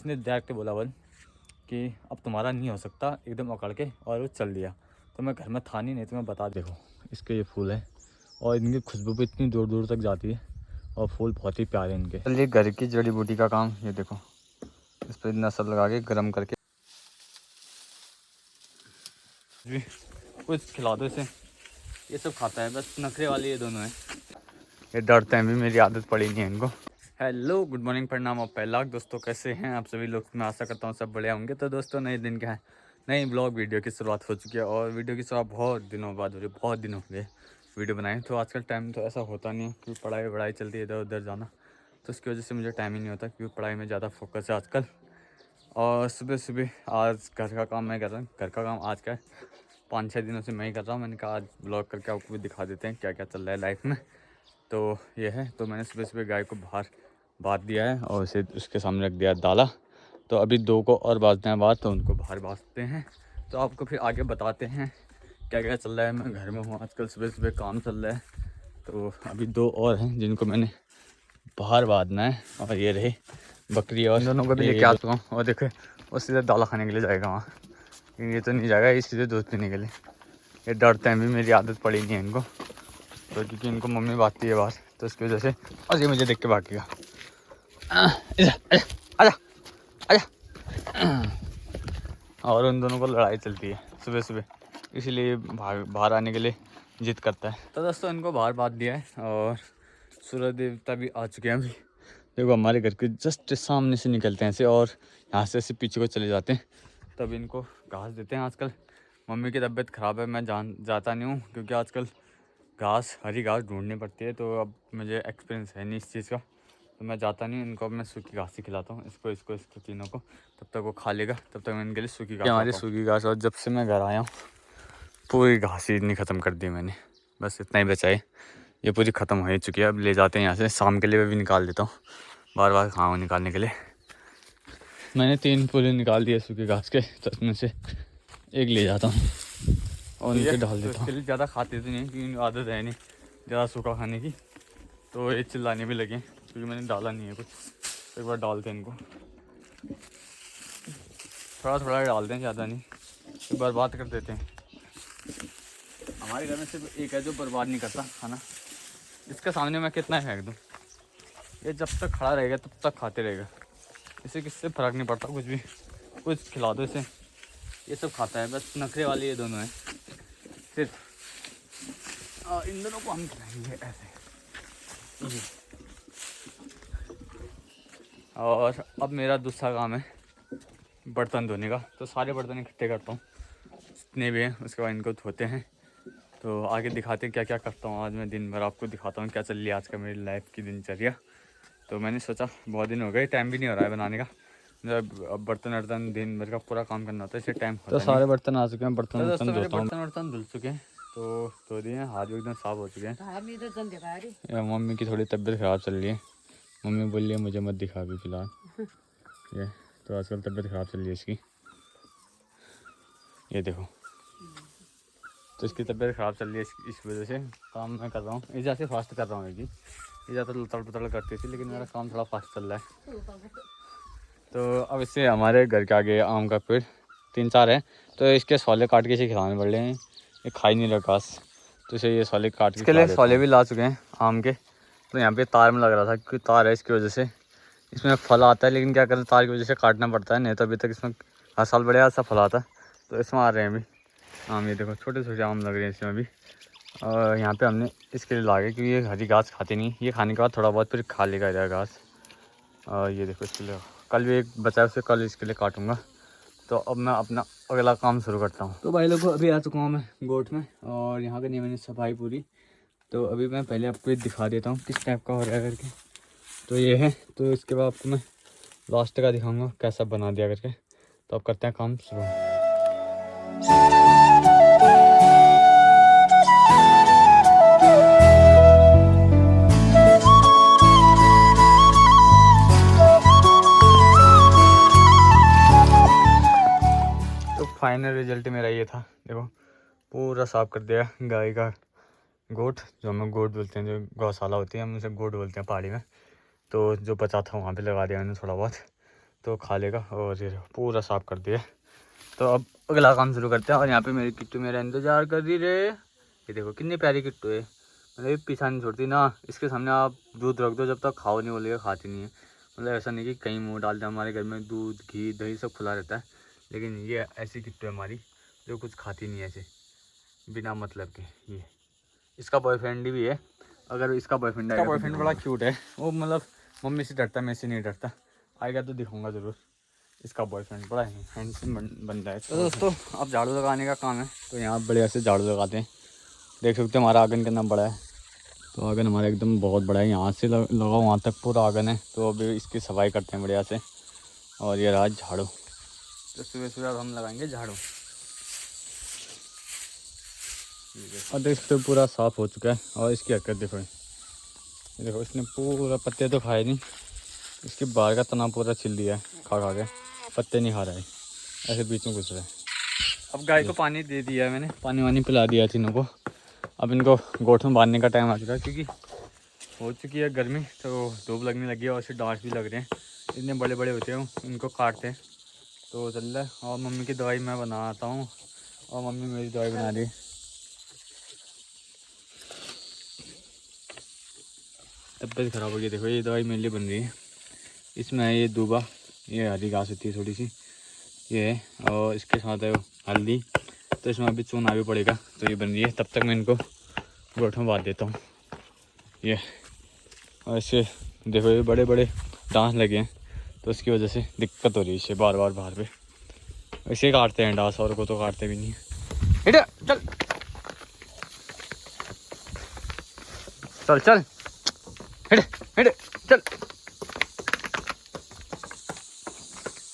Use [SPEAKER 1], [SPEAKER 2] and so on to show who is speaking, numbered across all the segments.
[SPEAKER 1] उसने डायरेक्ट बोला बोल कि अब तुम्हारा नहीं हो सकता, एकदम अकड़ के, और वो चल दिया। तो मैं घर में था नहीं तो मैं बता, देखो इसके ये फूल है और इनकी खुशबू भी इतनी दूर दूर तक जाती है और फूल बहुत ही प्यारे इनके। चलिए घर की जड़ी बूटी का काम, ये देखो इस पर नसल लगा के गर्म करके कुछ खिला दो इसे, ये सब खाता है, बस नखरे वाले ये दोनों हैं। ये डरते हैं भी, मेरी आदत पड़ी नहीं है इनको। हेलो, गुड मॉर्निंग, प्रणाम और पहला दोस्तों, कैसे हैं आप सभी लोग। मैं आशा करता हूँ सब बढ़िया होंगे। तो दोस्तों नए दिन का है, नई ब्लॉग वीडियो की शुरुआत हो चुकी है और वीडियो की शुरुआत बहुत दिनों बाद हो रही है। बहुत दिन हो गए वीडियो बनाए, तो आजकल टाइम तो ऐसा होता नहीं है क्योंकि पढ़ाई चलती है, इधर उधर जाना, तो उसकी वजह से मुझे टाइम ही नहीं होता क्योंकि पढ़ाई में ज़्यादा फोकस है आजकल। और सुबह सुबह आज घर का काम मैं कर रहा हूँ। घर का काम आज का 5-6 दिनों से मैं ही कर रहा हूँ। मैंने कहा आज ब्लॉग करके आपको भी दिखा देते हैं क्या क्या चल रहा है लाइफ में। तो ये है, तो मैंने सुबह सुबह गाय को बाहर बांध दिया है और उसे उसके सामने रख दिया दाला। तो अभी 2 को और बांधने के बाद तो उनको बाहर बांधते हैं। तो आपको फिर आगे बताते हैं क्या क्या चल रहा है। मैं घर में हूँ आजकल, सुबह सुबह काम चल रहा है। तो अभी 2 और हैं जिनको मैंने बाहर बांधना है। और ये रही बकरी, और दोनों को भी लेके आ चुका हूँ। और देखो वो सीधे दाला खाने के लिए जाएगा वहाँ, ये तो नहीं जाएगा, ये सीधे दूध पीने के लिए। ये डरते हैं भी, मेरी आदत पड़ी नहीं है इनको, तो क्योंकि इनको मम्मी बांधती है बाहर, तो उसकी वजह से। और ये मुझे देख के भागेगा, आजा आजा आजा। और उन दोनों को लड़ाई चलती है सुबह सुबह, इसीलिए बाहर आने के लिए जिद करता है। तो दोस्तों इनको बाहर बांध दिया है और सूरज देवता भी आ चुके हैं अभी। देखो हमारे घर के जस्ट सामने से निकलते हैं ऐसे और यहाँ से ऐसे पीछे को चले जाते हैं, तब इनको घास देते हैं। आजकल मम्मी की तबीयत ख़राब है, मैं जाता नहीं हूँ क्योंकि आजकल घास, हरी घास ढूंढनी पड़ती है। तो अब मुझे एक्सपीरियंस है नहीं इस चीज़ का, तो मैं जाता नहीं। इनको अब मैं सूखी घास ही खिलाता हूँ, इसको तीनों को। तब तक वो खा लेगा, तब तक मैं इनके लिए सूखी घास, हमारी सूखी घास। और जब से मैं घर आया हूँ पूरी घास ही इतनी ख़त्म कर दी मैंने, बस इतना ही बचा है। ये पूरी ख़त्म हो ही चुकी है। अब ले जाते हैं यहाँ से, शाम के लिए भी निकाल देता हूँ, बार बार कहाँ निकालने के लिए। मैंने 3 पूरे निकाल दिए सूखी घास के, तो उसमें से एक ले जाता हूँ और उनके डाल देता हूँ। इसके लिए ज़्यादा खाते तो नहीं क्योंकि आदत है नहीं ज़्यादा सूखा खाने की। तो ये चिल्लाने भी लगे क्योंकि मैंने डाला नहीं है कुछ, तो एक बार डालते हैं इनको, थोड़ा थोड़ा डालते हैं, ज़्यादा नहीं, तो बर्बाद कर देते हैं। हमारे घर में सिर्फ एक है जो बर्बाद नहीं करता खाना, इसके सामने मैं कितना फेंक दूँ, ये जब तक खड़ा रहेगा तब तक खाते रहेगा। इसे किससे फ़र्क नहीं पड़ता कुछ भी, कुछ खिला दो इसे, ये सब खाता है, बस नखरे वाले ये दोनों हैं सिर्फ। इन दोनों को हम खिलाएंगे ऐसे। और अब मेरा दूसरा काम है बर्तन धोने का, तो सारे बर्तन इकट्ठे करता हूँ जितने भी हैं, उसके बाद इनको धोते हैं। तो आगे दिखाते हैं क्या क्या करता हूँ आज मैं दिन भर, आपको दिखाता हूँ क्या चल रही है आज का मेरी लाइफ की दिनचर्या। तो मैंने सोचा बहुत दिन हो गए, टाइम भी नहीं हो रहा है बनाने का, अब बर्तन वर्तन दिन भर का पूरा काम करना होता है, इससे टाइम होता है। तो सारे बर्तन आ चुके हैं, बर्तन वर्तन धुल चुके हैं, तो धो दिए हैं, हाथ भी एकदम साफ हो चुके हैं। मम्मी की थोड़ी तबीयत ख़राब चल रही है, मम्मी बोल रही है मुझे मत दिखा भी फिलहाल। ये तो आजकल तबीयत ख़राब चल रही है इसकी, ये देखो। तो इसकी तबीयत ख़राब चल रही है, इस वजह से काम मैं कर रहा हूँ, इस से फास्ट कर रहा हूँ। ये ज़्यादा लतड़ पतड़ करती थी, लेकिन मेरा काम थोड़ा फास्ट चल रहा है। तो अब इससे हमारे घर के आगे आम का पेड़ 3-4 है, तो इसके सौले काट के इसे खिलाने पड़ रहे हैं, ये खा ही नहीं रहा घास, तो इसे ये सौले काट के, इसके लिए सौले भी ला चुके हैं आम के। तो यहाँ पे तार में लग रहा था क्योंकि तार है, इसकी वजह से इसमें फल आता है, लेकिन क्या करें तार की वजह से काटना पड़ता है, नहीं तो अभी तक इसमें हर साल बढ़िया सा फल आता है। तो इसमें आ रहे हैं अभी आम, ये देखो छोटे छोटे आम लग रहे हैं इसमें अभी। और यहाँ पे हमने इसके लिए लागे क्योंकि ये हरी घास खाती नहीं, ये खाने के बाद थोड़ा बहुत फिर खा लेगा इधर घास। और ये देखो इसके लिए कल भी एक बचा है, उसे कल इसके लिए काटूँगा। तो अब मैं अपना अगला काम शुरू करता हूँ। तो भाई लोगों अभी आ चुका हूँ मैं गोट में, और यहाँ करनी है मैंने सफाई पूरी। तो अभी मैं पहले आपको दिखा देता हूँ किस टाइप का हो रहा है करके। तो ये है, तो इसके बाद आपको मैं लास्ट का दिखाऊँगा कैसा बना दिया करके। तो अब करते हैं काम शुरू। तो फाइनल रिजल्ट मेरा ये था, देखो पूरा साफ कर दिया गाय का गोट, जो हम गोट बोलते हैं, जो गौशाला होती है हम उसे गोट बोलते हैं पहाड़ी में। तो जो बचा था वहाँ पे लगा दिया मैंने थोड़ा बहुत। तो खा लेगा। और ये पूरा साफ कर दिया। तो अब अगला काम शुरू करते हैं। और यहाँ पे मेरी किट्टू मेरा इंतजार कर रही रे। ये देखो कितनी प्यारी किट्टू है, मतलब पीछा नहीं छोड़ती ना। इसके सामने आप दूध रख दो, जब तक खाओ नहीं बोलेगा खाती नहीं है। मतलब ऐसा नहीं कि कहीं मुँह डालते, हमारे घर में दूध घी दही सब खुला रहता है। लेकिन ये ऐसी किट्टू है हमारी जो कुछ खाती नहीं है ऐसे बिना मतलब के। ये इसका बॉयफ्रेंड भी है। अगर इसका बॉयफ्रेंड आएगा, बॉयफ्रेंड बड़ा क्यूट है वो, मतलब मम्मी से डरता है, मैं से नहीं डरता। आएगा तो दिखाऊंगा ज़रूर। इसका बॉयफ्रेंड बड़ा हैंडसम बंदा है। तो दोस्तों अब झाड़ू लगाने का काम है, तो यहाँ बढ़िया से झाड़ू लगाते हैं। देख सकते हैं हमारा आंगन कितना बड़ा है। तो आंगन हमारा एकदम बहुत बड़ा है, यहाँ से लगा वहाँ तक पूरा आंगन है। तो अभी इसकी सफाई करते हैं बढ़िया से। और ये रहा झाड़ू। तो सुबह सुबह अब हम लगाएंगे झाड़ू। और देख सकते हो पूरा साफ़ हो चुका है। और इसकी हरकत देखो, ये देखो इसने पूरा पत्ते तो खाए नहीं, इसके बाहर का तना पूरा छिल दिया है खा खा के। पत्ते नहीं खा रहा है, ऐसे बीच में घुस रहा है। अब गाय को पानी दे दिया है मैंने, पानी वानी पिला दिया तीनों को। अब इनको गोठ में बांधने का टाइम आ चुका है, क्योंकि हो चुकी है गर्मी, तो धूप लगने लगी है और उससे डांट भी लग रहे हैं। इतने बड़े बड़े होते हैं इनको काटते हैं तो चल रहा है। और मम्मी की दवाई मैं बनाता हूँ, और मम्मी मेरी दवाई बना रही है। तबीयत ख़राब हो गई, देखो ये दवाई मेरे लिए बन रही है। इसमें है ये दूबा, ये हरी घास होती है थोड़ी सी, ये है। और इसके साथ है हल्दी, तो इसमें अभी चूना भी पड़ेगा। तो ये बन रही है, तब तक मैं इनको गोठ में बांध देता हूँ। ये और इससे देखो ये बड़े बड़े डांस लगे हैं, तो उसकी वजह से दिक्कत हो रही है इसे बार बार बाहर पे। इसे काटते हैं डांस, और को तो काटते भी नहीं है। इधर चल चल चल, हिट हिट चल,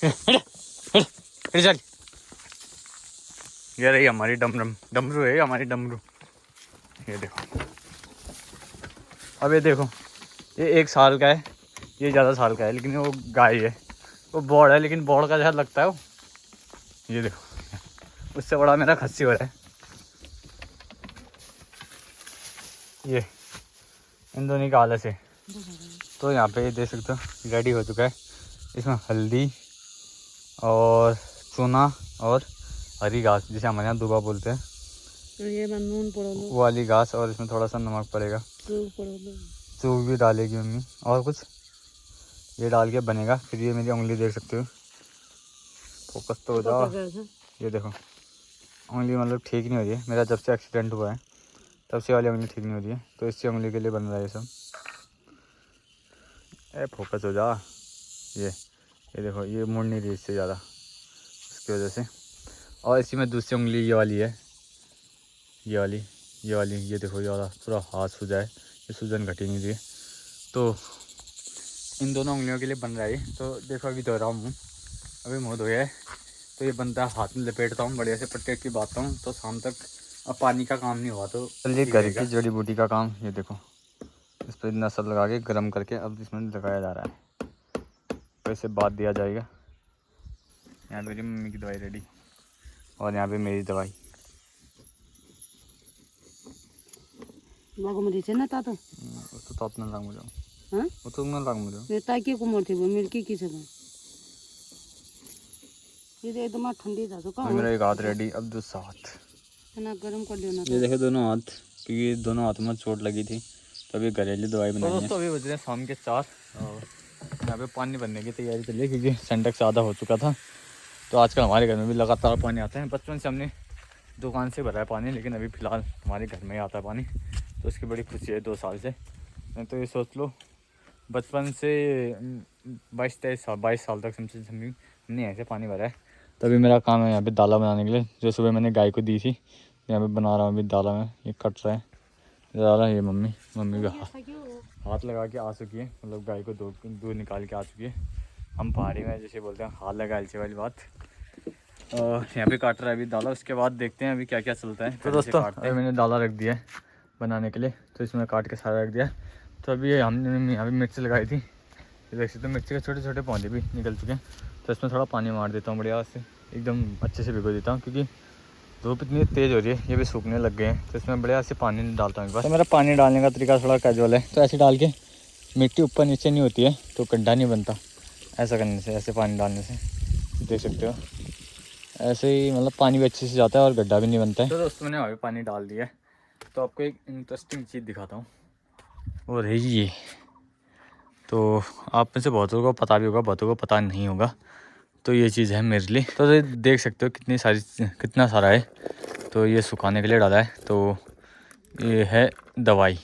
[SPEAKER 1] हिट हिट हिट चल। ये रही हमारी डमरू है हमारी डमरू। ये देखो, अब ये देखो ये 1 साल का है, ये ज़्यादा साल का है, लेकिन वो गाय है। वो बॉड है, लेकिन बॉड का जैसा लगता है वो। ये देखो उससे बड़ा मेरा खस्सी हो रहा है। ये इन दोनों का आलस है। तो यहाँ पे देख सकते हो रेडी हो चुका है। इसमें हल्दी और चूना और हरी घास, जिसे हमारे यहाँ दूबा बोलते हैं,
[SPEAKER 2] ये नून
[SPEAKER 1] वो वाली घास। और इसमें थोड़ा सा नमक पड़ेगा, चूक भी डालेगी मम्मी, और कुछ ये डाल के बनेगा। फिर ये मेरी उंगली देख सकते हो, फोकस तो हो जाओ। ये देखो उंगली मतलब ठीक नहीं हो रही है, मेरा जब से एक्सीडेंट हुआ है तब से वाली उंगली ठीक नहीं हो रही है। तो इसी उंगली के लिए बन रहा है ये सब। फोकस हो जा। ये देखो ये मुड़ नहीं रही इससे ज़्यादा, इसकी वजह से। और इसी में दूसरी उंगली ये वाली है, ये वाली ये देखो ज़्यादा पूरा हाथ सूजा है, ये सूजन घटी नहीं रही है। तो इन दोनों उंगलियों के लिए बन रहा है। तो देखो अभी धो रहा हूँ, अभी मुँह धोया है, तो ये बनता है। हाथ में लपेटता हूँ बढ़िया से, पट्टे की बांधता हूँ, तो शाम तक अब पानी का काम नहीं हुआ। तो चलिए घर की जड़ी बूटी का काम। ये देखो इस पर नसल लगा के गर्म करके अब इसमें लगाया जा रहा है, तो इसे बांध दिया जाएगा। यहाँ मेरी मम्मी की दवाई रेडी, और यहाँ पे मेरी दवाई।
[SPEAKER 2] ना ता तो
[SPEAKER 1] तात ना लाग मुझे,
[SPEAKER 2] हां
[SPEAKER 1] वो तो ना लाग मुझे।
[SPEAKER 2] ये ताकि को मोर थे वो मिलकी की से ये एकदम ठंडी था तो का
[SPEAKER 1] मेरा एक हाथ रेडी, अब दो हाथ
[SPEAKER 2] ना गरम कर लियो ना।
[SPEAKER 1] ये देखो दोनों हाथ, क्योंकि दोनों हाथों में चोट लगी थी, तो अभी घरेलू दवाई बनाई है। दोस्तों अभी बज रहे हैं शाम के 4, और यहाँ पे पानी भरने की तैयारी चल रही है, क्योंकि सिंटेक्स आधा हो चुका था। तो आजकल हमारे घर में भी लगातार पानी आता है। बचपन से हमने दुकान से भरा है पानी, लेकिन अभी फ़िलहाल हमारे घर में ही आता है पानी, तो उसकी बड़ी खुशी है 2 साल से। तो ये सोच लो बचपन से 22 साल तक हमने ऐसे पानी भरा है। तभी मेरा काम है यहाँ पे दाला बनाने के लिए, जो सुबह मैंने गाय को दी थी। यहाँ पे बना रहा हूँ अभी दाला में, ये कट रहा है दाला। ये मम्मी का हाथ लगा के आ चुकी है, मतलब गाय को दूध निकाल के आ चुकी है। हम पहाड़ी में जैसे बोलते हैं हाथ लगा ऐसे वाली बात। और यहाँ पे काट रहा है अभी दाला, उसके बाद देखते हैं अभी क्या क्या चलता है। तो दोस्तों अभी मैंने दाला रख दिया है बनाने के लिए, तो इसमें काट के सारा रख दिया। तो अभी हमने यहाँ पे मिर्ची लगाई थी, देख सकते हो मिर्ची के छोटे छोटे पौधे भी निकल चुके हैं। तो इसमें थोड़ा पानी मार देता हूँ बढ़िया से, एकदम अच्छे से भिगो देता हूँ, क्योंकि धूप इतनी तेज़ हो रही है, ये भी सूखने लग गए हैं। तो इसमें बढ़िया से पानी डालता हूँ एक बार। तो मेरा पानी डालने का तरीका थोड़ा कैजुअल है, तो ऐसे डाल के मिट्टी ऊपर नीचे नहीं होती है, तो गड्ढा नहीं बनता। ऐसा करने से, ऐसे पानी डालने से देख सकते हो ऐसे ही मतलब पानी भी अच्छे से जाता है और गड्ढा भी नहीं बनता है। तो दोस्तों मैंने वहाँ पे पानी डाल दिया है। तो आपको एक इंटरेस्टिंग चीज़ दिखाता हूँ और है ये। तो आप में से बहुतों को पता भी होगा, बहुतों को पता नहीं होगा। तो ये चीज़ है मेरे लिए। तो ये देख सकते हो कितना सारा है। तो ये सुखाने के लिए डाला है। तो ये है दवाई,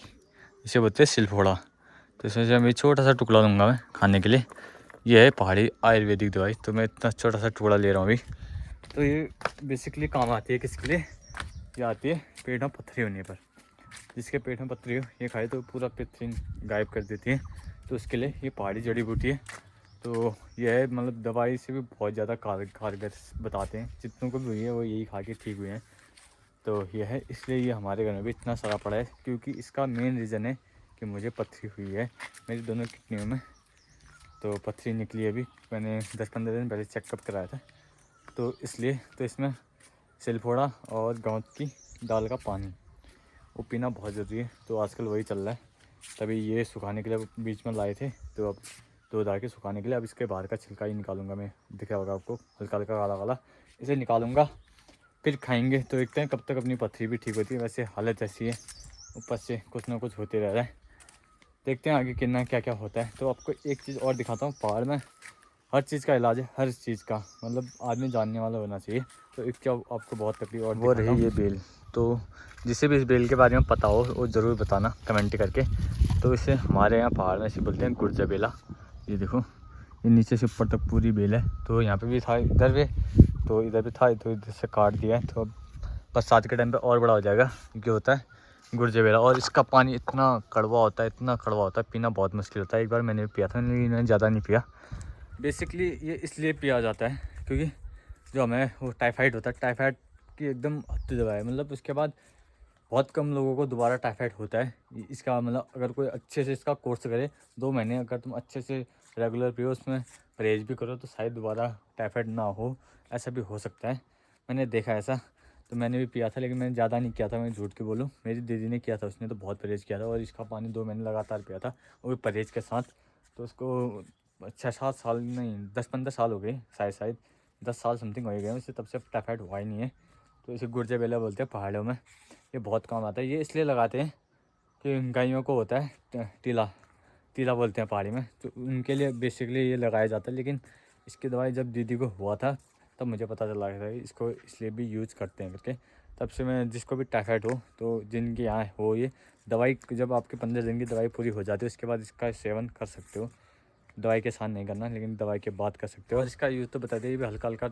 [SPEAKER 1] इसे बोलते हैं सिलफोड़ा। तो इसमें से मैं छोटा सा टुकड़ा दूंगा मैं खाने के लिए। ये है पहाड़ी आयुर्वेदिक दवाई। तो मैं इतना छोटा सा टुकड़ा ले रहा हूँ अभी। तो ये बेसिकली काम आती है किसके लिए? ये आती है पेट में पत्थरी होने पर। जिसके पेट में पत्थरी हो ये खाए तो पूरा पत्थरी गायब कर देती है। तो उसके लिए ये पहाड़ी जड़ी बूटी है। तो ये है मतलब दवाई से भी बहुत ज़्यादा कारगर बताते हैं। जितनों को भी हुई है वो यही खा के ठीक हुए हैं। तो ये है, इसलिए ये हमारे घर में भी इतना सारा पड़ा है। क्योंकि इसका मेन रीज़न है कि मुझे पत्थरी हुई है मेरी दोनों किडनियों में। तो पत्थरी निकली अभी, मैंने 10-15 दिन पहले चेकअप कराया था। तो इसलिए तो इसमें सिलफोड़ा और गाँठ की दाल का पानी वो पीना बहुत ज़रूरी है। तो आजकल वही चल रहा है। तभी ये सुखाने के लिए बीच में लाए थे। तो अब 2 डाल के सुखाने के लिए अब इसके बाहर का छिलका ही निकालूंगा मैं। दिख रहा होगा आपको हल्का हल्का काला काला, इसे निकालूंगा फिर खाएंगे। तो देखते हैं कब तक अपनी पथरी भी ठीक होती है। वैसे हालत ऐसी है, ऊपर से कुछ ना कुछ होते रह रहा है। देखते हैं आगे कितना क्या क्या होता है। तो आपको एक चीज़ और दिखाता हूँ, पहाड़ में हर चीज़ का इलाज है, हर चीज़ का मतलब आदमी जानने वाला होना चाहिए। तो एक क्या आपको बहुत तकलीफ और वो रही ये बेल। तो जिसे भी इस बेल के बारे में पता हो वो ज़रूर बताना कमेंट करके। तो इसे हमारे यहाँ पहाड़ में इसे बोलते हैं गुर्जा बेला। ये देखो ये नीचे से ऊपर तक पूरी बेल है। तो यहाँ पे भी था, इधर भी, तो इधर भी था। तो इधर से काट दिया है। तो अब बरसात के टाइम पे और बड़ा हो जाएगा क्योंकि होता है गुर्जे बेला। और इसका पानी इतना कड़वा होता है, इतना कड़वा होता है, पीना बहुत मुश्किल होता है। एक बार मैंने भी पिया था लेकिन मैंने ज़्यादा नहीं पिया। बेसिकली ये इसलिए पिया जाता है क्योंकि जो हमें वो टाइफाइड होता है, टाइफाइड की एकदम हद दवा है। मतलब उसके बाद बहुत कम लोगों को दोबारा टाइफाइड होता है। इसका मतलब अगर कोई अच्छे से इसका कोर्स करे 2 महीने, अगर तुम अच्छे से रेगुलर पियो, उसमें परहेज भी करो तो शायद दोबारा टाइफाइड ना हो। ऐसा भी हो सकता है, मैंने देखा ऐसा। तो मैंने भी पिया था लेकिन मैंने ज़्यादा नहीं किया था, मैं झूठ के बोलूँ। मेरी दीदी ने किया था, उसने तो बहुत परहेज़ किया था और इसका पानी 2 महीने लगातार पिया था, वो भी परहेज़ के साथ। तो उसको 6-7 साल नहीं 10-15 साल हो गए, शायद 10 साल समथिंग हो गए उसे, तब से टाइफाइड हुआ ही नहीं है। तो इसे गुर्जे बेला बोलते हैं पहाड़ों में। ये बहुत काम आता है। ये इसलिए लगाते हैं कि गायों को होता है टीला, टीला बोलते हैं पहाड़ी में। तो उनके लिए बेसिकली ये लगाया जाता है। लेकिन इसकी दवाई जब दीदी को हुआ था तब मुझे पता चला था इसको इसलिए भी यूज़ करते हैं करके। तब से मैं जिसको भी टाइफाइड हो तो जिनके यहाँ हो ये दवाई, जब आपके 15 दिन की दवाई पूरी हो जाती है उसके बाद इसका सेवन कर सकते हो। दवाई के साथ नहीं करना लेकिन दवाई के बाद कर सकते हो। और इसका यूज़ तो बता दें, ये भी हल्का हल्का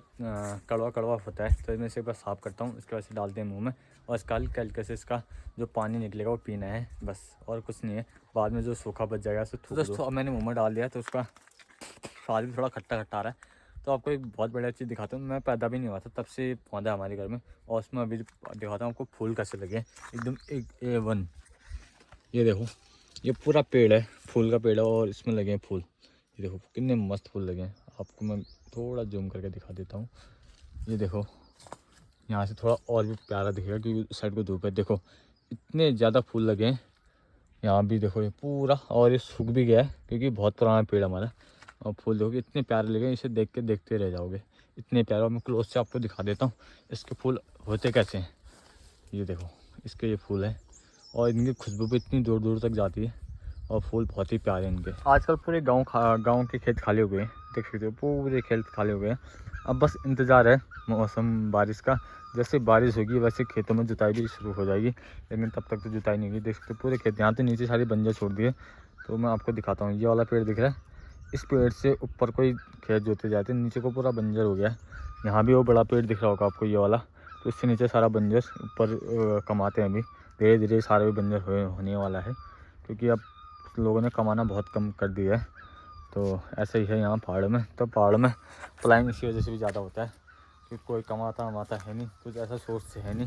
[SPEAKER 1] कड़वा कड़वा होता है। तो मैं इसे एक बार साफ़ करता हूँ, उसके बाद से डालते हैं मुँह में और इसका हल्का हल्के से इसका जो पानी निकलेगा वो पीना है बस, और कुछ नहीं है। बाद में जो सूखा बच जाएगा उसे थूक दो। दोस्तों अब मैंने मुँह में डाल दिया तो उसका स्वाद भी थोड़ा खट्टा खट्टा आ रहा है। तो आपको एक बहुत बढ़िया चीज़ दिखाता हूँ। मैं पैदा भी नहीं हुआ था तब से पौधा हमारे घर में, और उसमें अभी दिखाता हूँ आपको फूल कैसे लगे एकदम एक A1। ये देखो ये पूरा पेड़ है, फूल का पेड़ है और इसमें लगे हैं फूल। ये देखो कितने मस्त फूल लगे हैं। आपको मैं थोड़ा जूम करके दिखा देता हूँ। ये देखो यहाँ से थोड़ा और भी प्यारा दिखेगा क्योंकि उस साइड को धूप है। देखो इतने ज़्यादा फूल लगे हैं यहाँ भी। देखो ये पूरा, और ये सूख भी गया है क्योंकि बहुत पुराना पेड़ हमारा। और फूल देखो इतने प्यारे लगे, इसे देख के देखते रह जाओगे, इतने प्यारे। और मैं क्लोज से आपको दिखा देता हूँ इसके फूल होते कैसे हैं। ये देखो इसके ये फूल हैं और इनकी खुशबू भी इतनी दूर दूर तक जाती है और फूल बहुत ही प्यारे हैं इनके। आजकल पूरे गांव के खेत खाली हो गए हैं, देख सकते हो पूरे खेत खाली हो गए हैं। अब बस इंतज़ार है मौसम बारिश का। जैसे बारिश होगी वैसे खेतों में जुताई भी शुरू हो जाएगी, लेकिन तब तक तो जुताई नहीं होगी। देख सकते हो पूरे खेत, यहाँ तो नीचे सारी बंजर छोड़ दिए। तो मैं आपको दिखाता हूँ, ये वाला पेड़ दिख रहा है, इस पेड़ से ऊपर कोई खेत जोते जाते हैं, नीचे को पूरा बंजर हो गया है। यहाँ भी वो बड़ा पेड़ दिख रहा होगा आपको, ये वाला। तो इससे नीचे सारा बंजर, ऊपर कमाते हैं अभी। धीरे धीरे सारे भी बंजर होने वाला है क्योंकि अब लोगों ने कमाना बहुत कम कर दिया है। तो ऐसे ही है यहाँ पहाड़ में। तो पहाड़ में पलायन इसी वजह से भी ज़्यादा होता है क्योंकि कोई कमाता वमाता है नहीं, कुछ ऐसा सोर्स से है नहीं।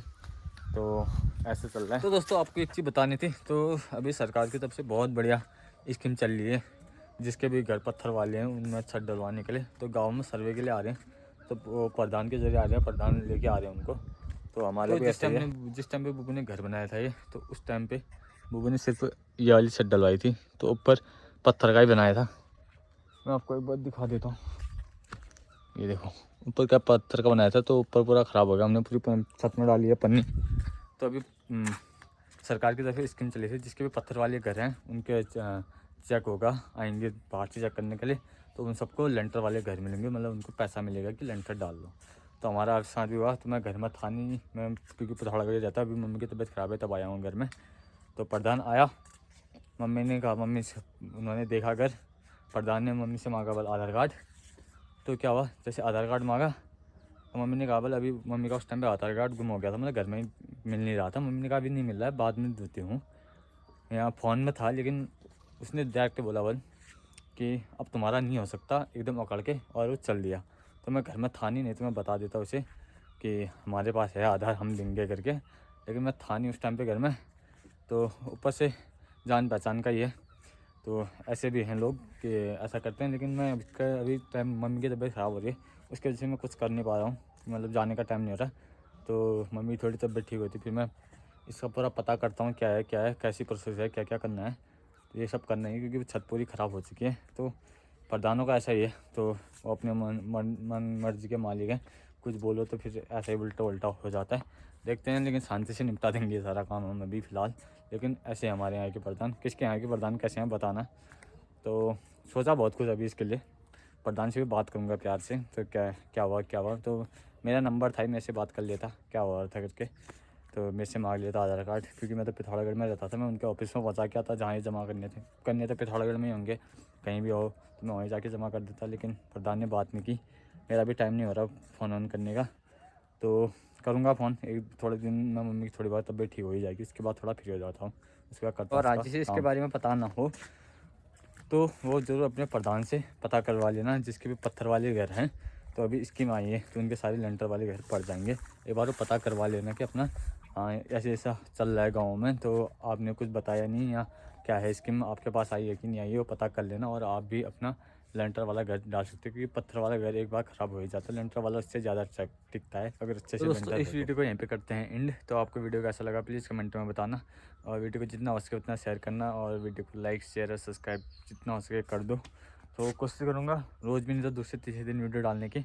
[SPEAKER 1] तो ऐसे चल रहा है। तो दोस्तों आपको एक चीज़ बतानी थी। तो अभी सरकार की तरफ से बहुत बढ़िया स्कीम चल रही है, जिसके भी घर पत्थर वाले हैं उनमें छत डलवाने के लिए। तो गाँव में सर्वे के लिए आ रहे हैं, तो वो प्रधान के जरिए आ रहे हैं, प्रधान लेके आ रहे हैं उनको। तो हमारे भी जिस टाइम पे बुबू ने घर बनाया था ये, तो उस टाइम पे बुबू ने सिर्फ ये वाली छत डलवाई थी, तो ऊपर पत्थर का ही बनाया था। मैं आपको एक बात दिखा देता हूँ। ये देखो ऊपर का पत्थर का बनाया था, तो ऊपर पूरा ख़राब हो गया। हमने पूरी छत में डाली है पन्नी। तो अभी सरकार की तरफ से स्कीम चली थी, जिसके भी पत्थर वाले घर हैं उनके चेक होगा, आएंगे बाहर से चेक करने के लिए, तो उन सबको लेंटर वाले घर मिलेंगे, मतलब उनको पैसा मिलेगा कि लेंटर डाल दो। तो हमारा साथ भी हुआ। तो मैं घर में था नहीं, मैं क्योंकि पिथौरागढ़ जाता, अभी मम्मी की तबीयत ख़राब है तब आया हूँ घर में। तो प्रधान आया, मम्मी ने कहा, मम्मी से उन्होंने देखा घर, प्रधान ने मम्मी से मांगा आधार कार्ड। तो क्या हुआ, जैसे आधार कार्ड मांगा तो मम्मी ने कहा अभी मम्मी का उस टाइम पे आधार कार्ड गुम हो गया था, मतलब घर में ही मिल नहीं रहा था। मम्मी ने कहा अभी नहीं मिल रहा है, बाद में देती हूँ। यहाँ फ़ोन में था, लेकिन उसने डायरेक्ट बोला कि अब तुम्हारा नहीं हो सकता, एकदम अकड़ के, और वो चल दिया। तो मैं घर में था नहीं तो मैं बता देता उसे कि हमारे पास है आधार, हम देंगे करके, लेकिन मैं था नहीं उस टाइम पे घर में। तो ऊपर से जान पहचान का ही है, तो ऐसे भी हैं लोग कि ऐसा करते हैं। लेकिन मैं अभी टाइम मम्मी की तबीयत ख़राब हो रही है, उसकी वजह से मैं कुछ कर नहीं पा रहा हूँ, मतलब जाने का टाइम नहीं हो रहा। तो मम्मी थोड़ी तबीयत ठीक होती, फिर मैं इसका पूरा पता करता हूँ क्या है, कैसी प्रोसेस है, क्या क्या करना है। तो ये सब करना है, क्योंकि छत पूरी ख़राब हो चुकी है। तो प्रधानों का ऐसा ही है, तो वो अपने मन मर्जी के मालिक हैं, कुछ बोलो तो फिर ऐसा ही उल्टा उल्टा हो जाता है। देखते हैं, लेकिन शांति से निपटा देंगे ये सारा काम हम अभी फ़िलहाल। लेकिन ऐसे हमारे यहाँ के प्रधान, किसके यहाँ के प्रधान कैसे हैं बताना। तो सोचा बहुत कुछ अभी इसके लिए, प्रधान से भी बात करूँगा प्यार से, तो क्या हुआ। तो मेरा नंबर था, मेरे से बात कर लेता क्या हुआ था करके, तो मेरे से मांग लेता आधार कार्ड, क्योंकि मैं तो पिथौरागढ़ में रहता था। मैं उनके ऑफिस में पहुँचा के आता, जहाँ ही जमा करने थे पिथौरागढ़ में ही होंगे, कहीं भी हो तो मैं वहीं जाके जमा कर देता। लेकिन प्रधान ने बात नहीं की, मेरा भी टाइम नहीं हो रहा फ़ोन ऑन करने का। तो करूँगा फ़ोन एक थोड़े दिन में, मम्मी की थोड़ी बहुत तबीयत ठीक हो ही जाएगी, उसके बाद थोड़ा फ्री हो जाता हूँ, उसके बाद करता हूँ। और आज से इसके बारे में पता ना हो तो वो ज़रूर अपने प्रधान से पता करवा लेना, जिसके भी पत्थर वाले घर हैं। तो अभी स्कीम आई है, तो उनके सारे लेंटर वाले घर पड़ जाएंगे। एक बार वो पता करवा लेना कि अपना ऐसे ऐसा चल रहा है गाँव में, तो आपने कुछ बताया नहीं, या क्या है स्कीम आपके पास आई है कि नहीं आई है, वो पता कर लेना। और आप भी अपना लेंटर वाला घर डाल सकते हो, क्योंकि पत्थर वाला घर एक बार ख़राब हो ही जाता है, लेंटर वाला उससे ज़्यादा अच्छा टिकता है अगर अच्छे से लेंटर। इस वीडियो को यहीं पे करते हैं एंड। तो आपको वीडियो कैसा लगा प्लीज़ कमेंट में बताना, और वीडियो को जितना हो सके उतना शेयर करना, और वीडियो को लाइक शेयर और सब्सक्राइब जितना हो सके कर दो। तो कोशिश करूँगा रोज़ भी नहीं तो दूसरे तीसरे दिन वीडियो डालने की,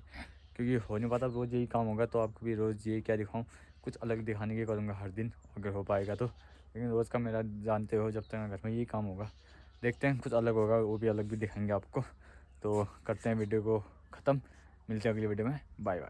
[SPEAKER 1] क्योंकि हो नहीं पाता रोज़ यही काम होगा। तो आपको भी रोज़ यही क्या दिखाऊँ, कुछ अलग दिखाने की करूँगा हर दिन अगर हो पाएगा तो। लेकिन रोज़ का मेरा जानते हो, जब तक मैं घर में यही काम होगा, देखते हैं कुछ अलग होगा, वो भी अलग भी दिखाएंगे आपको। तो करते हैं वीडियो को ख़त्म, मिलते हैं अगली वीडियो में, बाय बाय।